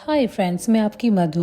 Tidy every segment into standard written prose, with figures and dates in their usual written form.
Hi friends, मैं आपकी मधु।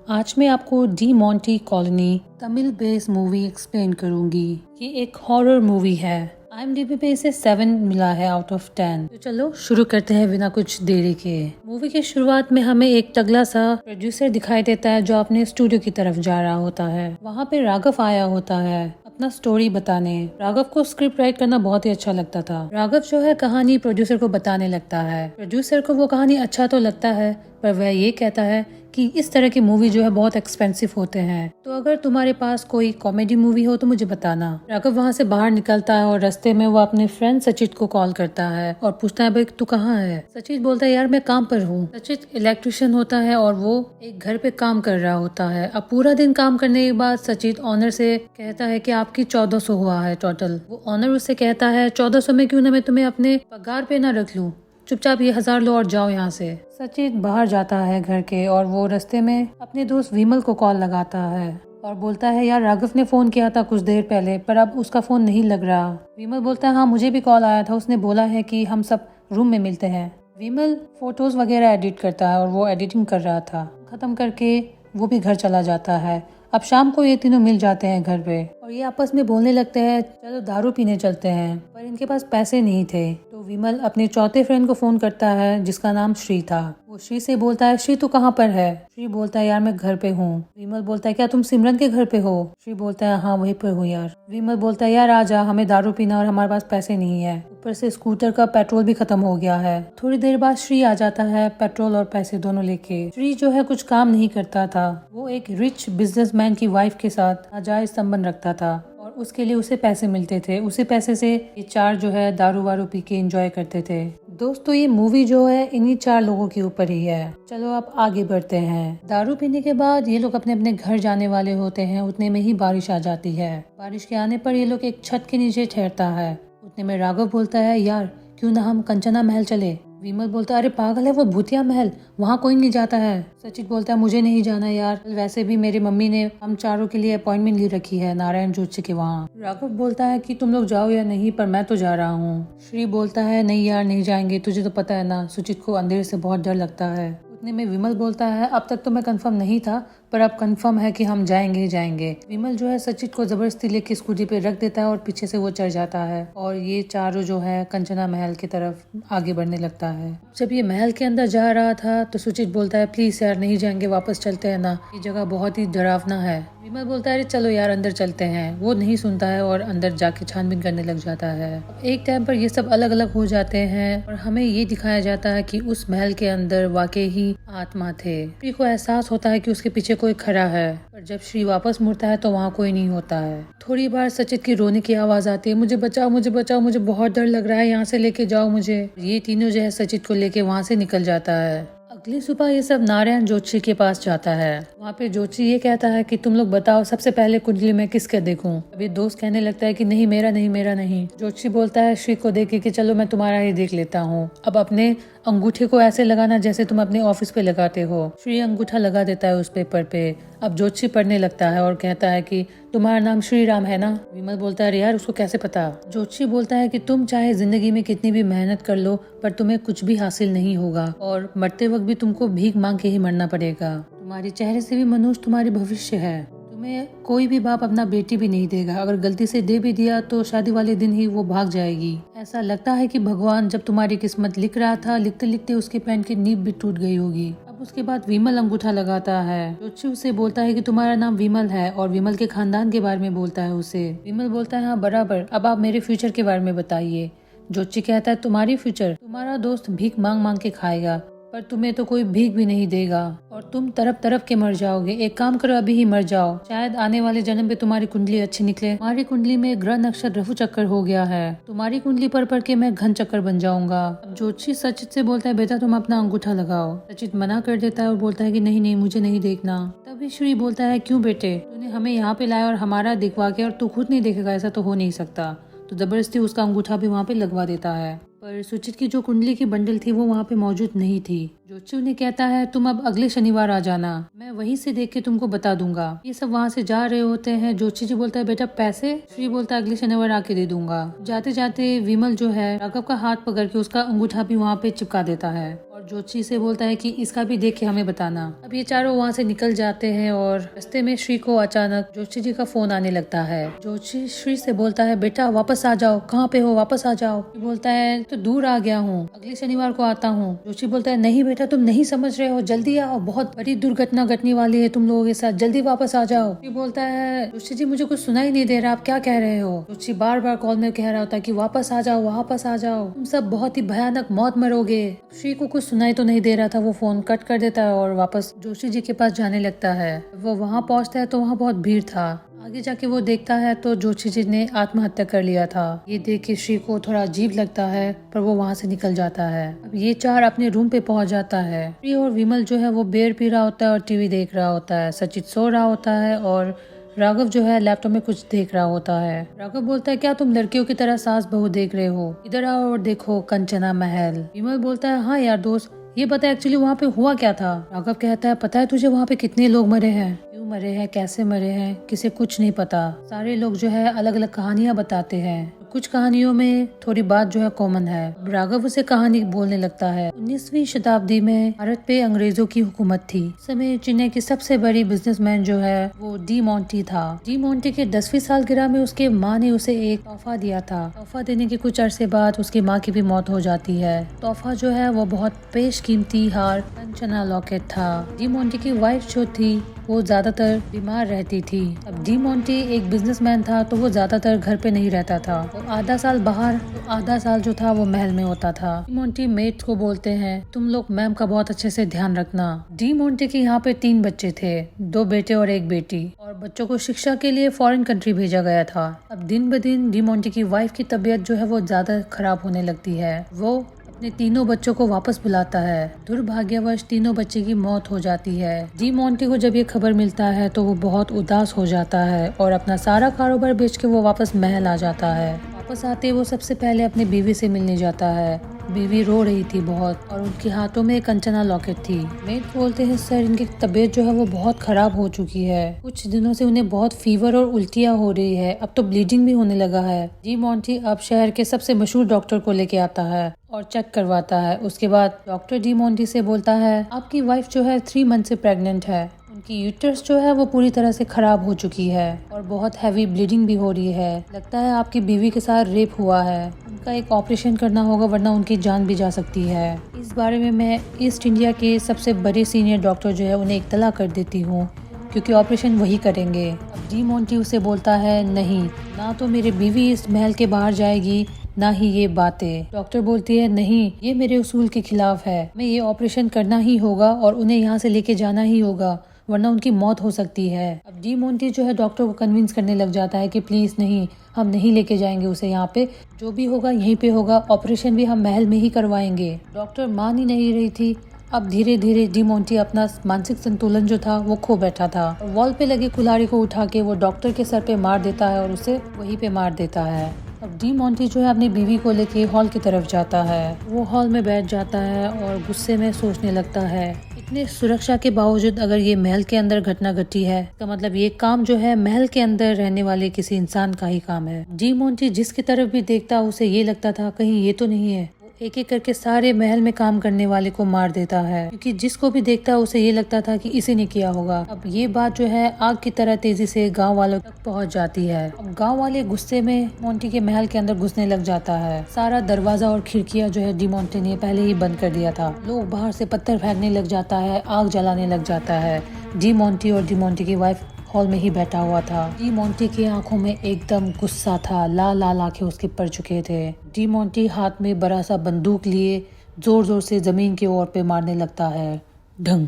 आज मैं आपको D Monty colony Tamil based movie explain करूंगी। ये एक हॉरर मूवी है। IMDb पे इसे 7 मिला है आउट ऑफ 10। तो चलो शुरू करते हैं बिना कुछ देरी के। मूवी की शुरुआत में हमें एक तगड़ा सा प्रोड्यूसर दिखाई देता है जो अपने स्टूडियो की तरफ जा रहा होता है। वहाँ पे राघव आया होता है अपना स्टोरी बताने। राघव को स्क्रिप्ट राइट करना बहुत ही अच्छा लगता था। राघव जो है कहानी प्रोड्यूसर को बताने लगता है। प्रोड्यूसर को वो कहानी अच्छा तो लगता है, पर वह ये कहता है कि इस तरह की मूवी जो है बहुत एक्सपेंसिव होते हैं, तो अगर तुम्हारे पास कोई कॉमेडी मूवी हो तो मुझे बताना। राघव वहाँ से बाहर निकलता है और रास्ते में वो अपने फ्रेंड सचित को कॉल करता है और पूछता है भाई तू कहाँ है। सचित बोलता है यार मैं काम पर हूँ। सचित इलेक्ट्रिशियन होता है और वो एक घर पे काम कर रहा होता है। अब पूरा दिन काम करने के बाद सचित ऑनर से कहता है कि आपकी 1400 हुआ है टोटल। वो ऑनर उससे कहता है 1400 में क्यों ना मैं तुम्हें अपने पगार पे ना रख लूँ, चुपचाप ये 1000 लो और जाओ यहाँ से। सचित बाहर जाता है घर के और वो रास्ते में अपने दोस्त विमल को कॉल लगाता है और बोलता है यार राघव ने फोन किया था कुछ देर पहले, पर अब उसका फोन नहीं लग रहा। विमल बोलता है हाँ मुझे भी कॉल आया था, उसने बोला है कि हम सब रूम में मिलते हैं। विमल फोटोज वगैरह एडिट करता है और वो एडिटिंग कर रहा था। खत्म करके वो भी घर चला जाता है। अब शाम को ये तीनों मिल जाते हैं घर पे और ये आपस में बोलने लगते हैं चलो दारू पीने चलते हैं, पर इनके पास पैसे नहीं थे। तो विमल अपने चौथे फ्रेंड को फोन करता है जिसका नाम श्री था। वो श्री से बोलता है श्री तू कहाँ पर है। श्री बोलता है यार मैं घर पे हूँ। विमल बोलता है क्या तुम सिमरन के घर पे हो। श्री बोलता है हाँ वहीं पर हूँ यार। विमल बोलता है यार आ जा, हमें दारू पीना और हमारे पास पैसे नहीं है, ऊपर से स्कूटर का पेट्रोल भी खत्म हो गया है। थोड़ी देर बाद श्री आ जाता है पेट्रोल और पैसे दोनों लेके। श्री जो है कुछ काम नहीं करता था, वो एक रिच बिजनेसमैन की वाइफ के साथ नाजायज संबंध रखता था और उसके लिए उसे पैसे मिलते थे। उसी पैसे से ये चार जो है दारू वारू पी के एंजॉय करते थे। दोस्तों ये मूवी जो है इन्हीं चार लोगों के ऊपर ही है। चलो अब आगे बढ़ते हैं। दारू पीने के बाद ये लोग अपने अपने घर जाने वाले होते हैं। उतने में ही बारिश आ जाती है। बारिश के आने पर ये लोग एक छत के नीचे ठहरता है। उतने में राघव बोलता है यार क्यों ना हम कंचना महल चले। विमल बोलता है अरे पागल है वो भूतिया महल, वहाँ कोई नहीं जाता है। सचित बोलता है मुझे नहीं जाना यार, वैसे भी मेरी मम्मी ने हम चारों के लिए अपॉइंटमेंट ली रखी है नारायण जोशी के वहाँ। राघव बोलता है कि तुम लोग जाओ या नहीं, पर मैं तो जा रहा हूँ। श्री बोलता है नहीं यार नहीं जाएंगे, तुझे तो पता है ना सुचित को अंधेरे से बहुत डर लगता है। उतने में विमल बोलता है अब तक तो मैं कंफर्म नहीं था, पर अब कंफर्म है कि हम जाएंगे ही जाएंगे। विमल जो है सचित को जबरदस्ती लेके स्कूटी पे रख देता है और पीछे से वो चढ़ जाता है और ये चारों जो है कंचना महल की तरफ आगे बढ़ने लगता है। जब ये महल के अंदर जा रहा था तो सुचित बोलता है प्लीज यार नहीं जाएंगे, वापस चलते हैं ना, ये जगह बहुत ही डरावना है। विमल बोलता है अरे चलो यार अंदर चलते हैं। वो नहीं सुनता है और अंदर जाके छानबीन करने लग जाता है। एक टाइम पर ये सब अलग अलग हो जाते हैं और हमें ये दिखाया जाता है कि उस महल के अंदर वाकई ही आत्मा थे। श्री को एहसास होता है कि उसके पीछे कोई खड़ा है, पर जब श्री वापस मुड़ता है तो वहाँ कोई नहीं होता है। थोड़ी बार सचित की रोने की आवाज आती है, मुझे बचाओ मुझे बचाओ, मुझे बहुत डर लग रहा है, यहाँ से लेके जाओ मुझे। ये तीनों जो है सचित को लेके वहाँ से निकल जाता है। अगली सुबह ये सब नारायण जोशी के पास जाता है। वहाँ पे जोशी ये कहता है कि तुम लोग बताओ सबसे पहले कुंडली में किसके देखूं। अभी दोस्त कहने लगता है कि नहीं मेरा नहीं मेरा नहीं। जोशी बोलता है श्री को देख के चलो मैं तुम्हारा ही देख लेता हूँ, अब अपने अंगूठे को ऐसे लगाना जैसे तुम अपने ऑफिस पे लगाते हो। श्री अंगूठा लगा देता है उस पेपर पे। अब जोशी पढ़ने लगता है और कहता है कि तुम्हारा नाम श्री राम है ना। विमल बोलता है यार उसको कैसे पता। जोशी बोलता है कि तुम चाहे जिंदगी में कितनी भी मेहनत कर लो पर तुम्हें कुछ भी हासिल नहीं होगा और मरते वक्त भी तुमको भीख मांग के ही मरना पड़ेगा। तुम्हारे चेहरे से भी मनुष्य तुम्हारी भविष्य है। तुम्हें कोई भी बाप अपना बेटी भी नहीं देगा, अगर गलती से दे भी दिया तो शादी वाले दिन ही वो भाग जाएगी। ऐसा लगता है कि भगवान जब तुम्हारी किस्मत लिख रहा था, लिखते लिखते उसके पेन की नींव भी टूट गई होगी। अब उसके बाद विमल अंगूठा लगाता है। जोशी उसे बोलता है कि तुम्हारा नाम विमल है और विमल के खानदान के बारे में बोलता है उसे। विमल बोलता है हाँ बराबर, अब आप मेरे फ्यूचर के बारे में बताइए। जोशी कहता है तुम्हारी फ्यूचर, तुम्हारा दोस्त भीख मांग मांग के खाएगा पर तुम्हें तो कोई भीख भी नहीं देगा और तुम तरफ तरफ के मर जाओगे। एक काम करो अभी ही मर जाओ, शायद आने वाले जन्म पे तुम्हारी कुंडली अच्छी निकले। तुम्हारी कुंडली में ग्रह नक्षत्र रफू चक्कर हो गया है, तुम्हारी कुंडली पर के मैं घन चक्कर बन जाऊंगा। अब जोशी सचित से बोलता है बेटा तुम अपना अंगूठा लगाओ। सचित मना कर देता है और बोलता है कि नहीं नहीं मुझे नहीं देखना। तभी श्री बोलता है क्यों बेटे, तूने हमें यहाँ पे लाया और हमारा दिखवा के और तू खुद नहीं देखेगा, ऐसा तो हो नहीं सकता। तो जबरदस्ती उसका अंगूठा भी वहाँ पे लगवा देता है। पर सुचित की जो कुंडली की बंडल थी वो वहाँ पे मौजूद नहीं थी। जोशी उन्हें कहता है तुम अब अगले शनिवार आ जाना, मैं वहीं से देख के तुमको बता दूंगा। ये सब वहाँ से जा रहे होते हैं। जोशी जी बोलता है बेटा पैसे? श्री बोलता है अगले शनिवार आके दे दूंगा। जाते जाते विमल जो है राघव का हाथ पकड़ के उसका अंगूठा भी वहाँ पे चिपका देता है और जोशी से बोलता है कि इसका भी देख के हमें बताना। अब ये चारों वहाँ से निकल जाते हैं और रास्ते में श्री को अचानक जोशी जी का फोन आने लगता है। जोशी श्री से बोलता है बेटा वापस आ जाओ, कहाँ पे हो, वापस आ जाओ। बोलता है तो दूर आ गया हूँ, अगले शनिवार को आता हूँ। जोशी बोलता है नहीं बेटा तुम नहीं समझ रहे हो, जल्दी आओ, बहुत बड़ी दुर्घटना घटने वाली है तुम लोगों के साथ, जल्दी वापस आ जाओ। बोलता है जोशी जी मुझे कुछ सुनाई नहीं दे रहा, आप क्या कह रहे हो? जोशी बार बार कॉल में कह रहा होता है कि वापस आ जाओ, वापस आ जाओ, तुम सब बहुत ही भयानक मौत मरोगे। श्री को कुछ सुनाई तो नहीं दे रहा था, वो फोन कट कर देता है और वापस जोशी जी के पास जाने लगता है। वो वहाँ पहुँचता है तो वहाँ बहुत भीड़ था। आगे जाके वो देखता है तो जोशी जी ने आत्महत्या कर लिया था। ये देख के श्री को थोड़ा अजीब लगता है पर वो वहाँ से निकल जाता है। अब ये चार अपने रूम पे पहुँच जाता है। श्री और विमल जो है वो बियर पी रहा होता है और टीवी देख रहा होता है। सचित सो रहा होता है और राघव जो है लैपटॉप में कुछ देख रहा होता है। राघव बोलता है क्या तुम लड़कियों की तरह सास बहू देख रहे हो, इधर आओ और देखो कंचना महल। विमल बोलता है हाँ यार दोस्त, ये बता एक्चुअली वहाँ पे हुआ क्या था? राघव कहता है पता है तुझे वहाँ पे कितने लोग मरे हैं, क्यों मरे हैं, कैसे मरे हैं, किसी कुछ नहीं पता। सारे लोग जो है अलग अलग कहानियाँ बताते हैं, कुछ कहानियों में थोड़ी बात जो है कॉमन है। राघव उसे कहानी बोलने लगता है। 19वीं शताब्दी में भारत पे अंग्रेजों की हुकूमत थी। उस समय चेन्नई की सबसे बड़ी बिजनेसमैन जो है वो डी मोंटी था। डी मोंटी के 10वीं सालगिरह में उसके माँ ने उसे एक तोहफा दिया था। तोहफा देने के कुछ अरसे बाद उसकी माँ की भी मौत हो जाती है। तोहफा जो है वो बहुत बेशकीमती हार कंचना लॉकेट था। डी मोंटी की वाइफ जो थी वो ज्यादातर बीमार रहती थी। अब डी मोंटी एक बिजनेसमैन था तो वो ज्यादातर घर पे नहीं रहता था, वो आधा साल बाहर तो आधा साल जो था वो महल में होता था। डी मोंटी मेट्स को बोलते हैं तुम लोग मैम का बहुत अच्छे से ध्यान रखना। डी मोंटी के यहाँ पे 3 बच्चे थे, 2 बेटे और 1 बेटी, और बच्चों को शिक्षा के लिए फॉरेन कंट्री भेजा गया था। अब दिन ब दिन डी मोंटी की वाइफ की तबीयत जो है वो ज्यादा खराब होने लगती है। वो अपने तीनों बच्चों को वापस बुलाता है। दुर्भाग्यवश तीनों बच्चे की मौत हो जाती है। डी मोंटी को जब ये खबर मिलता है तो वो बहुत उदास हो जाता है और अपना सारा कारोबार बेच के वो वापस महल आ जाता है। वापस आते वो सबसे पहले अपनी बीवी से मिलने जाता है। बीवी रो रही थी बहुत और उनके हाथों में कंचना लॉकेट थी। मेट बोलते हैं सर इनकी तबीयत जो है वो बहुत खराब हो चुकी है, कुछ दिनों से उन्हें बहुत फीवर और उल्टियाँ हो रही है, अब तो ब्लीडिंग भी होने लगा है। डी मोंटी अब शहर के सबसे मशहूर डॉक्टर को लेके आता है और चेक करवाता है। उसके बाद डॉक्टर डी मोंटी से बोलता है आपकी वाइफ जो है 3 मंथ से प्रेग्नेंट है, उनकी यूट्रस जो है वो पूरी तरह से खराब हो चुकी है और बहुत हैवी ब्लीडिंग भी हो रही है, लगता है आपकी बीवी के साथ रेप हुआ है, उनका एक ऑपरेशन करना होगा वरना उनकी जान भी जा सकती है। इस बारे में मैं ईस्ट इंडिया के सबसे बड़े सीनियर डॉक्टर जो है उन्हें इत्तला कर देती हूँ क्योंकि ऑपरेशन वही करेंगे। अब डी मोंटी उसे बोलता है नहीं, ना तो मेरी बीवी इस महल के बाहर जाएगी ना ही ये बातें। डॉक्टर बोलती है नहीं, ये मेरे उसूल के खिलाफ है, मैं ये ऑपरेशन करना ही होगा और उन्हें यहाँ से लेके जाना ही होगा वरना उनकी मौत हो सकती है। अब डी मोंटी जो है डॉक्टर को कन्विंस करने लग जाता है कि प्लीज नहीं, हम नहीं लेके जाएंगे उसे यहाँ पे, जो भी होगा यहीं पे होगा, ऑपरेशन भी हम महल में ही करवाएंगे। डॉक्टर मान ही नहीं रही थी। अब धीरे धीरे डी मोंटी अपना मानसिक संतुलन जो था वो खो बैठा था और वॉल पे लगे कुल्हाड़ी को उठा के वो डॉक्टर के सर पे मार देता है और उसे वहीं पे मार देता है। अब डी मोंटी जो है अपनी बीवी को लेके हॉल की तरफ जाता है। वो हॉल में बैठ जाता है और गुस्से में सोचने लगता है इतने सुरक्षा के बावजूद अगर ये महल के अंदर घटना घटी है तो मतलब ये काम जो है महल के अंदर रहने वाले किसी इंसान का ही काम है। डी मोंटी जिसकी तरफ भी देखता उसे ये लगता था कहीं ये तो नहीं है। एक एक करके सारे महल में काम करने वाले को मार देता है क्योंकि जिसको भी देखता उसे ये लगता था कि इसी ने किया होगा। अब ये बात जो है आग की तरह तेजी से गांव वालों तक पहुंच जाती है। अब गांव वाले गुस्से में मोंटी के महल के अंदर घुसने लग जाता है। सारा दरवाजा और खिड़कियां जो है डी मोंटी ने पहले ही बंद कर दिया था। लोग बाहर से पत्थर फेंकने लग जाता है, आग जलाने लग जाता है। डी मोंटी और डी मोंटी की वाइफ हॉल में ही बैठा हुआ था। डी मोंटी की आंखों में एकदम गुस्सा था, लाल लाल आंखें उसके पड़ चुके थे। डी मोंटी हाथ में बड़ा सा बंदूक लिए जोर जोर से जमीन की ओर पे मारने लगता है। ढंग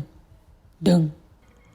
ढंग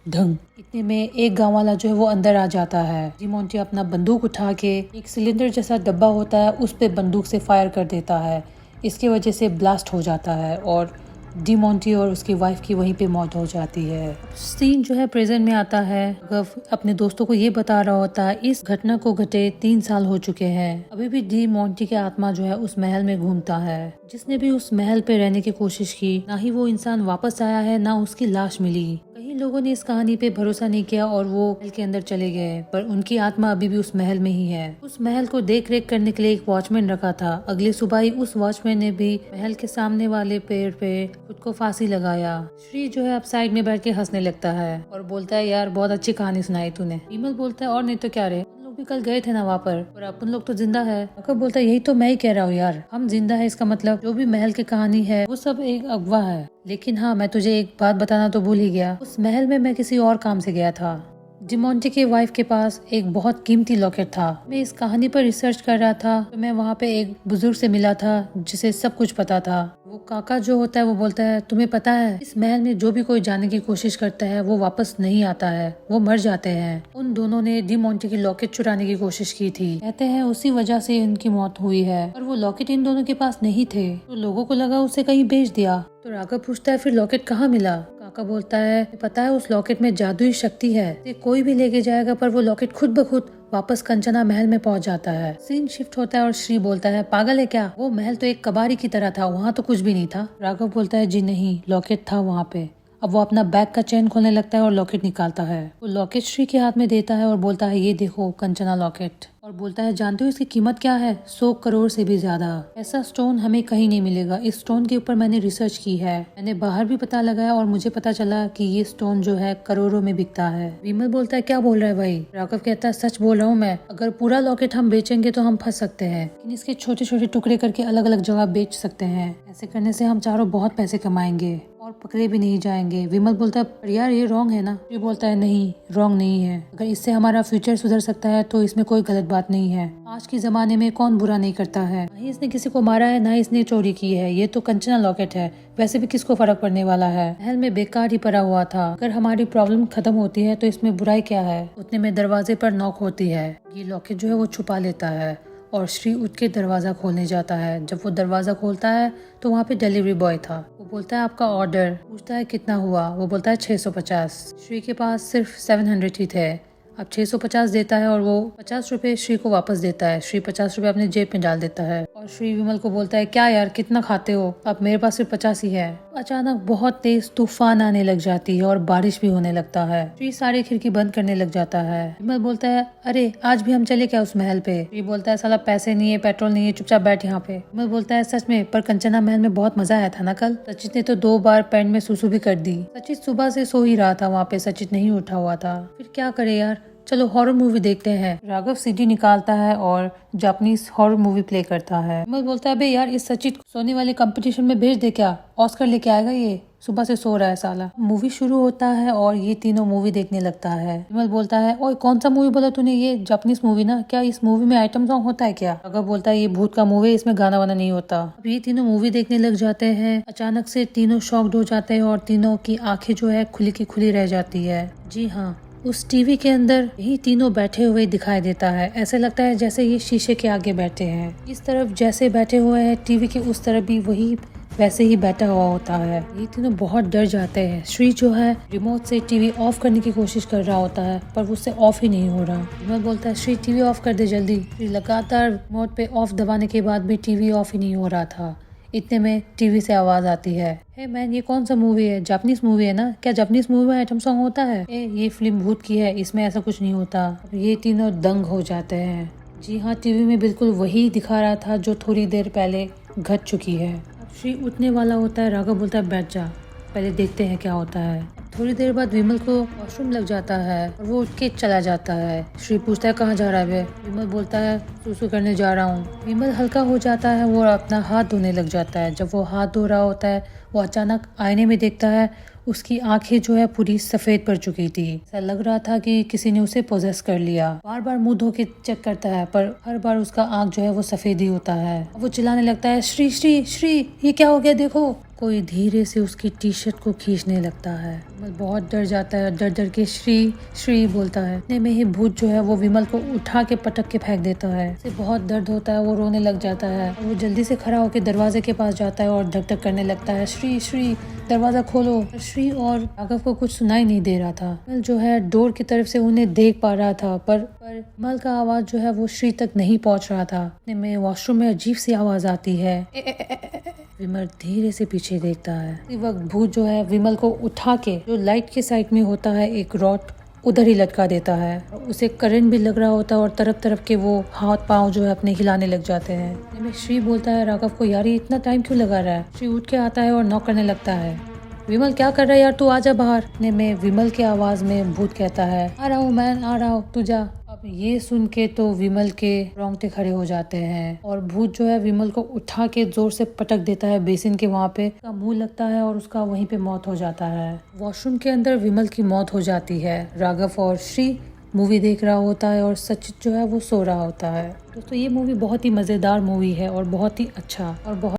ढंग। इतने में एक गांव वाला जो है वो अंदर आ जाता है। डी मोंटी अपना बंदूक उठा के एक सिलेंडर जैसा डब्बा होता है उस पे बंदूक से फायर कर देता है। इसकी वजह से ब्लास्ट हो जाता है और डी मोंटी और उसकी वाइफ की वहीं पे मौत हो जाती है। सीन जो है प्रेजेंट में आता है। राघव अपने दोस्तों को ये बता रहा होता है इस घटना को घटे 3 साल हो चुके हैं। अभी भी डी मोंटी की आत्मा जो है उस महल में घूमता है। जिसने भी उस महल पे रहने की कोशिश की, ना ही वो इंसान वापस आया है, ना उसकी लाश मिली। कई लोगों ने इस कहानी पे भरोसा नहीं किया और वो महल के अंदर चले गए, पर उनकी आत्मा अभी भी उस महल में ही है। उस महल को देख रेख करने के लिए एक वॉचमैन रखा था। अगली सुबह ही उस वॉचमैन ने भी महल के सामने वाले पेड़ पे खुद को फांसी लगाया। श्री जो है अब साइड में बैठ के हंसने लगता है और बोलता है यार बहुत अच्छी कहानी सुनाई तूने। विमल बोलता है और नहीं तो क्या रे, भी कल गए थे ना वहाँ पर और अपन लोग तो जिंदा है। राघव बोलता है यही तो मैं ही कह रहा हूँ यार, हम जिंदा है इसका मतलब जो भी महल की कहानी है वो सब एक अफवाह है। लेकिन हाँ, मैं तुझे एक बात बताना तो भूल ही गया, उस महल में मैं किसी और काम से गया था। डी मोंटी के वाइफ के पास एक बहुत कीमती लॉकेट था। मैं इस कहानी पर रिसर्च कर रहा था तो मैं वहाँ पे एक बुजुर्ग से मिला था जिसे सब कुछ पता था। वो काका जो होता है वो बोलता है तुम्हें पता है इस महल में जो भी कोई जाने की कोशिश करता है वो वापस नहीं आता है, वो मर जाते हैं। उन दोनों ने डी मोंटी की लॉकेट चुराने की कोशिश की थी। कहते हैं उसी वजह से इनकी मौत हुई है। और वो लॉकेट इन दोनों के पास नहीं थे तो लोगों को लगा उसे कहीं बेच दिया। तो राघव पूछता है फिर लॉकेट कहाँ मिला? काका बोलता है पता है उस लॉकेट में जादुई शक्ति है, कोई भी लेके जाएगा पर वो लॉकेट खुद ब खुद वापस कंचना महल में पहुंच जाता है। सीन शिफ्ट होता है और श्री बोलता है पागल है क्या, वो महल तो एक कबाड़ी की तरह था, वहाँ तो कुछ भी नहीं था। राघव बोलता है जी नहीं, लॉकेट था वहाँ पे। अब वो अपना बैग का चेन खोलने लगता है और लॉकेट निकालता है। वो लॉकेट श्री के हाथ में देता है और बोलता है ये देखो कंचना लॉकेट, और बोलता है जानते हो इसकी कीमत क्या है? 100 करोड़ से भी ज्यादा। ऐसा स्टोन हमें कहीं नहीं मिलेगा। इस स्टोन के ऊपर मैंने रिसर्च की है, मैंने बाहर भी पता लगाया और मुझे पता चला कि ये स्टोन जो है करोड़ों में बिकता है। विमल बोलता है क्या बोल रहा है भाई? राघव कहता है सच बोल रहा हूँ मैं, अगर पूरा लॉकेट हम बेचेंगे तो हम फंस सकते हैं, लेकिन इसके छोटे छोटे टुकड़े करके अलग अलग जगह बेच सकते हैं। ऐसे करने से हम चारों बहुत पैसे कमाएंगे और पकड़े भी नहीं जाएंगे। विमल बोलता है पर यार ये रॉन्ग है ना? ये बोलता है नहीं, रॉन्ग नहीं है, अगर इससे हमारा फ्यूचर सुधर सकता है तो इसमें कोई गलत बात नहीं है। आज के जमाने में कौन बुरा नहीं करता है, ना ही इसने किसी को मारा है, ना ही इसने चोरी की है। ये तो कंचना लॉकेट है, वैसे भी किसको फर्क पड़ने वाला है, महल में बेकार ही पड़ा हुआ था। अगर हमारी प्रॉब्लम खत्म होती है तो इसमें बुराई क्या है? उतने में दरवाजे पर नॉक होती है। ये लॉकेट जो है वो छुपा लेता है और श्री उठ के दरवाजा खोलने जाता है। जब वो दरवाजा खोलता है तो वहाँ पे डिलीवरी बॉय था। वो बोलता है आपका ऑर्डर, पूछता है कितना हुआ? वो बोलता है 650। श्री के पास सिर्फ 700 ही थे। अब 650 देता है और वो 50 रुपए श्री को वापस देता है। श्री 50 रुपए अपने जेब में डाल देता है और श्री विमल को बोलता है क्या यार कितना खाते हो, अब मेरे पास सिर्फ 50 ही है। अचानक बहुत तेज तूफान आने लग जाती है और बारिश भी होने लगता है। श्री सारी खिड़की बंद करने लग जाता है। विमल बोलता है अरे आज भी हम चले क्या उस महल पे? श्री बोलता है साला पैसे नहीं है, पेट्रोल नहीं है, चुपचाप बैठ यहाँ पे। विमल बोलता है सच में, पर कंचना महल में बहुत मजा आया था ना कल? सचित ने तो 2 बार पैंट में सुसु भी कर दी। सचित सुबह से सो ही रहा था वहाँ पे, सचित नहीं उठा हुआ था। फिर क्या करे यार, चलो हॉरर मूवी देखते हैं। राघव सीडी निकालता है और जापानीज हॉरर मूवी प्ले करता है। विमल बोलता है अबे यार इस सचित सोने वाले कंपटीशन में भेज दे, क्या ऑस्कर लेके आएगा? ये सुबह से सो रहा है साला। मूवी शुरू होता है और ये तीनों मूवी देखने लगता है। विमल बोलता है ओए कौन सा मूवी बोला तूने? ये जापानीज मूवी ना, क्या इस मूवी में आइटम सॉन्ग होता है क्या? राघव बोलता है ये भूत का मूवी है, इसमें गाना वाना नहीं होता। अब ये तीनों मूवी देखने लग जाते हैं। अचानक से तीनों शॉक्ड हो जाते हैं और तीनों की आंखें जो है खुली की खुली रह जाती है। जी हाँ, उस टीवी के अंदर यही तीनों बैठे हुए दिखाई देता है। ऐसे लगता है जैसे ये शीशे के आगे बैठे हैं। इस तरफ जैसे बैठे हुए हैं टीवी के, उस तरफ भी वही वैसे ही बैठा हुआ होता है। ये तीनों बहुत डर जाते हैं। श्री जो है रिमोट से टीवी ऑफ करने की कोशिश कर रहा होता है पर उससे ऑफ ही नहीं हो रहा। विमल बोलता है श्री टीवी ऑफ कर दे जल्दी। श्री लगातार रिमोट पे ऑफ दबाने के बाद भी टीवी ऑफ ही नहीं हो रहा था। इतने में टीवी से आवाज आती है, हे मैन ये कौन सा मूवी है? जापानीज मूवी है ना? क्या जापानीज मूवी में आइटम सॉन्ग होता है? ये फिल्म भूत की है, इसमें ऐसा कुछ नहीं होता। ये तीनों दंग हो जाते हैं। जी हाँ, टीवी में बिल्कुल वही दिखा रहा था जो थोड़ी देर पहले घट चुकी है। अब श्री उठने वाला होता है। राघव बोलता है बैठ जा, पहले देखते हैं क्या होता है। थोड़ी देर बाद विमल को वॉशरूम लग जाता है और वो उठ के चला जाता है। श्री पूछता है कहाँ जा रहा है? विमल बोलता है सुसु करने जा रहा हूँ। विमल हल्का हो जाता है, वो अपना हाथ धोने लग जाता है। जब वो हाथ धो रहा होता है वो अचानक आईने में देखता है उसकी आंखें जो है पूरी सफेद पड़ चुकी थी। ऐसा लग रहा था कि किसी ने उसे पोजेस कर लिया। बार बार मुंह धो के चेक करता है पर हर बार उसका आंख जो है वो सफेद ही होता है। वो चिल्लाने लगता है, श्री श्री श्री, ये क्या हो गया देखो। कोई धीरे से उसकी टी शर्ट को खींचने लगता है। विमल बहुत डर जाता है, डर डर के श्री श्री बोलता है। इतने में ही भूत जो है वो विमल को उठा के पटक के फेंक देता है। उसे बहुत दर्द होता है, वो रोने लग जाता है। वो जल्दी से खड़ा होकर दरवाजे के पास जाता है और धक धक करने लगता है, श्री श्री दरवाजा खोलो। श्री और राघव को कुछ सुनाई नहीं दे रहा था। विमल जो है डोर की तरफ से उन्हें देख पा रहा था पर विमल का आवाज जो है वो श्री तक नहीं पहुंच रहा था। इतने में वॉशरूम में अजीब सी आवाज आती है। विमल धीरे से पीछे देखता है। इसी वक्त भूत जो है विमल को उठा के जो लाइट के साइड में होता है एक रॉड उधर ही लटका देता है। उसे करंट भी लग रहा होता है और तरफ तरफ के वो हाथ पांव जो है अपने हिलाने लग जाते हैं। में श्री बोलता है राघव को, यार ये इतना टाइम क्यों लगा रहा है। श्री उठ के आता है और नॉक करने लगता है। विमल क्या कर रहा है यार, तू आजा बाहर। ने में विमल के आवाज में भूत कहता है, आ रहा हूँ मैं, आ रहा हूँ, तू जा। अब ये सुन के तो विमल के रोंगटे खड़े हो जाते हैं और भूत जो है विमल को उठा के जोर से पटक देता है बेसिन के वहाँ पे। उसका मुंह लगता है और उसका वहीं पे मौत हो जाता है। वॉशरूम के अंदर विमल की मौत हो जाती है। राघव और श्री मूवी देख रहा होता है और सचित जो है वो सो रहा होता है। दोस्तों ये मूवी बहुत ही मजेदार मूवी है और बहुत ही अच्छा और बहुत